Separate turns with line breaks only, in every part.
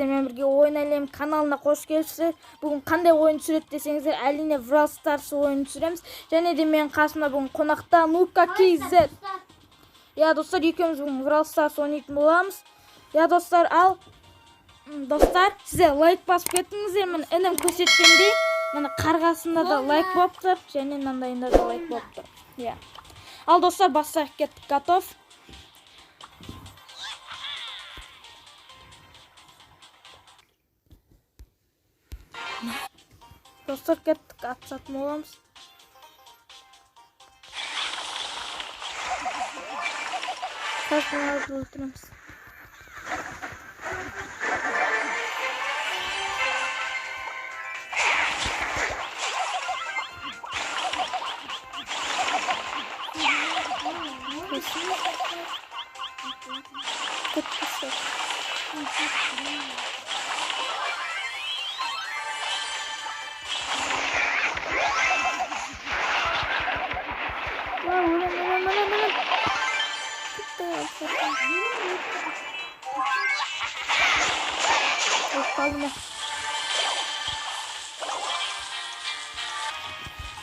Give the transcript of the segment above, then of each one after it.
сіздермен бірге ойын әлем каналына қош келіпсіздер. Бүгін қандай ойын түсіреді десеңіздер, әрине Brawl Stars ойын түсіреміз. Және де мен қасымда бүгін қонақта Нука KZ. Я достар, екеуміз бүгін Brawl Stars ойнайтын боламыз. Я достар, ал достар, сіздер лайк басып кеттіңіздер. Мен інім көрсеткендей, міне қарғасында да лайк болып тұр, және мынандайында да лайк болып тұр. Я. Ал достар, бастайық, кеттік, готов. Достар, кеттік, атысатын боламыз. Қазбаларды өлтіреміз.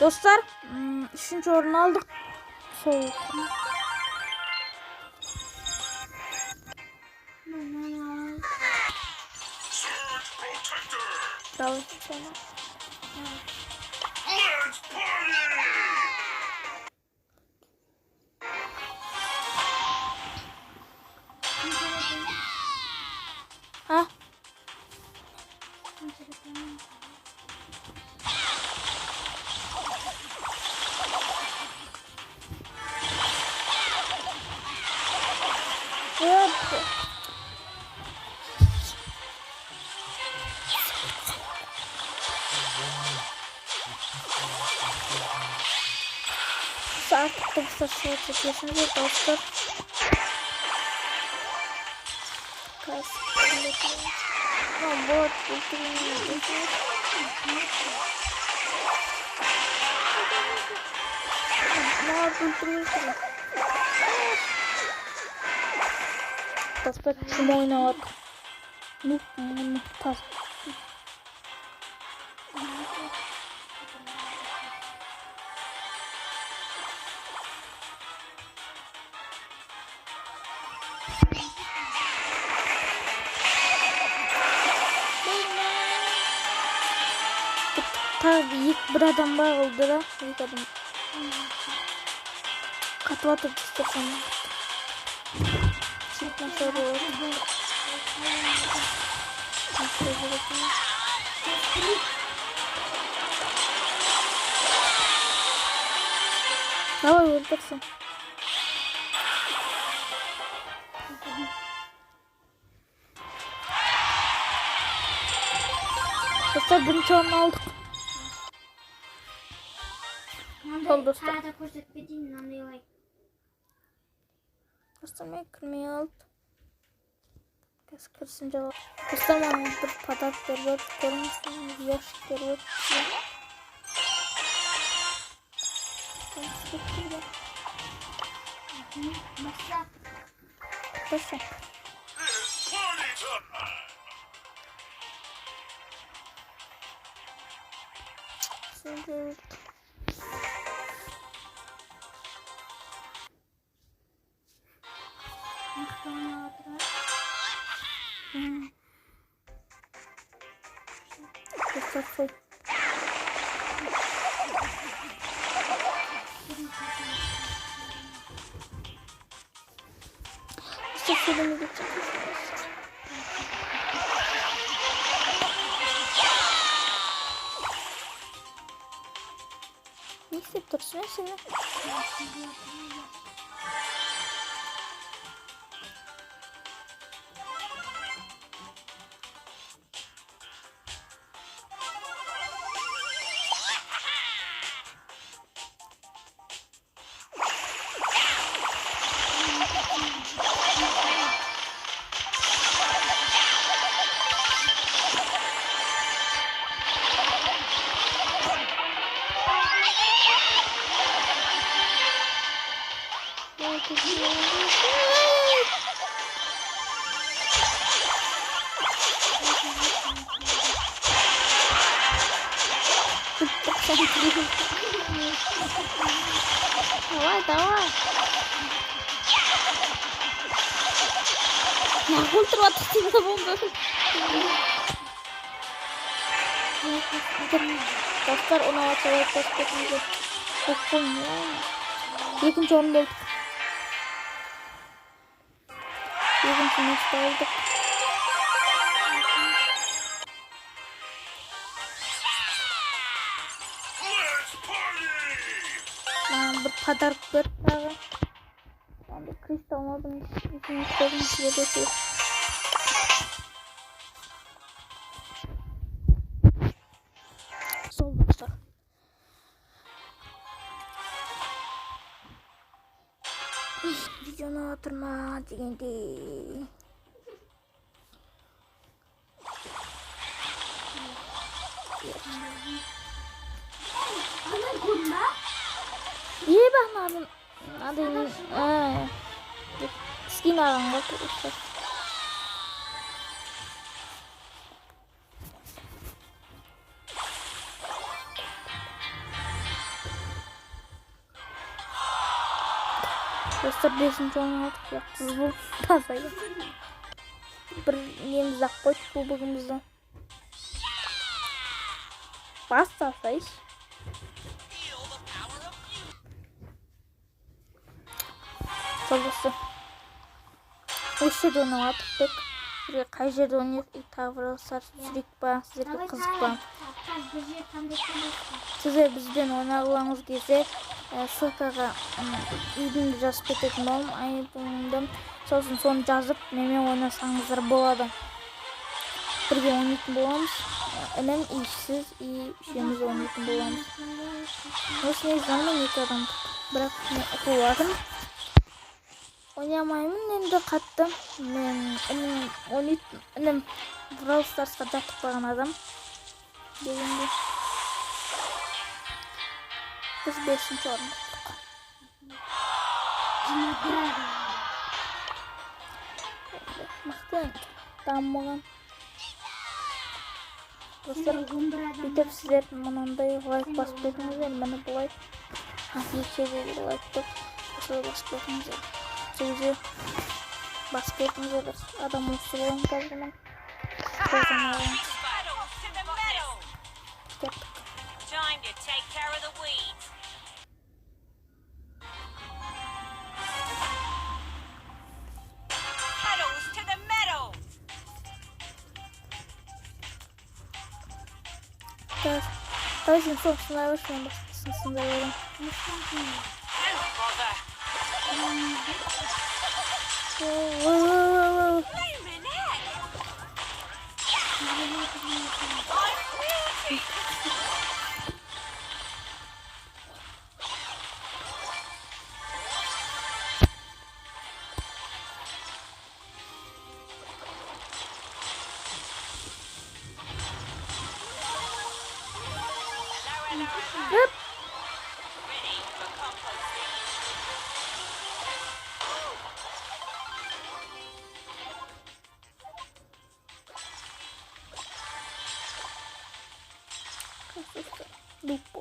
Dostlar, 3. orunu aldık. Soğuk. Bravo sana. Ha? Saat dostlar şöyle çekiyorsunuz dostlar. Bot dostlar kim oynamak? Pas. Tabii ilk bir adam var oldu da ilk adam katı atıp istersen çıkma sonra olur. Давай öldürsün. Dostlar bunu çoğunu aldık. Oldu dostlar. Dostlar ben kırmaya aldım. Kes kırsınca var. Dostlar bana bir patak var. Görmüşsünüz yaşlıklar var. Dostlar. Şimdi Çok filmi geçeceğiz. Ne hissettirsin seni? Давай, давай. Ya kultur atıştığında buldu. Dostlar ona açarak destekliyor. Bakın ya. İkinci orunda olduk. İkinci maçta olduk. Bir pодарок berip dagы. Anda kristal almadım. İçini koydum size de. Sol dostlar. Videonu atırma degende. İyi bakmadın. Hadi. Skin alalım arkadaşlar. Dostlar 5. oyunu aldık. Yapsız bu. Fazlaydı. Bir yerimiz akkoydu kubugumuzda. Bastırsa iş. Солысы. Осы жерде ойнап атып қай жерде ойнайық? Тағырылсар жүрек па, сіздерге қызық па? Сіздер бізбен ойнағыларыңыз келсе, ссылкаға үйдіңді жазып кететін болам, айыбымды. Сосын соны жазып, менімен ойнасаңыздар болады. Бірге ойнайтын боламыз. Інім, сіз, үшеуміз ойнайтын боламыз. Осы негізі 2 адам. Бірақ мен оқуладым. Oynayamаймын енді қатты. Мен інім Brawl Stars'қа жатып қалған адам. Дегенде біз 5. орында. Мықты дамыған. Достар, бүйтіп сіздер мынандай лайк басып кетіңіздер. Мені бұлай екшеге лайкты басып кетіңіздер. Сөзі басып кетіңіздер. Адам осы болайын қазірмен. Көзім алайын. Кеттік. Давай сен собственно вышли, басқасын сындай берем. Yep. Lupo,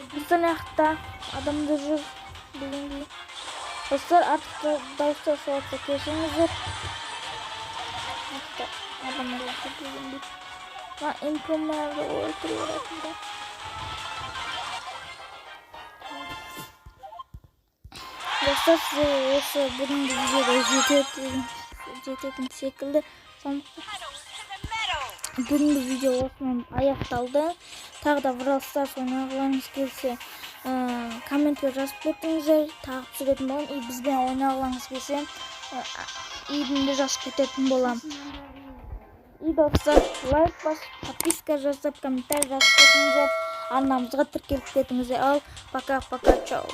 Біздің аяқта адамды жүр дегендей. Достар, артықта дауыстар соғатса кешіңіздер. Адамды аяқта дегендей. Инкомарды өлтіру арасында. Достар, сіздер осы бүгінгі видеода жететін секілді. Бүгінгі видео осымен аяқталды. Тағы да Brawl Stars ойнағыларыңыз келсе, комментке жазып кетіңіздер. Тағы түсіретін болам. Бізбен ойнағыларыңыз келсе, үйдіңді жазып кететін болам. Достар, лайк басып, подписка жасап, комментарий жазып кетіңіздер. Арнамызға тіркеліп кетіңіздер. Ал, пока-пока, чао.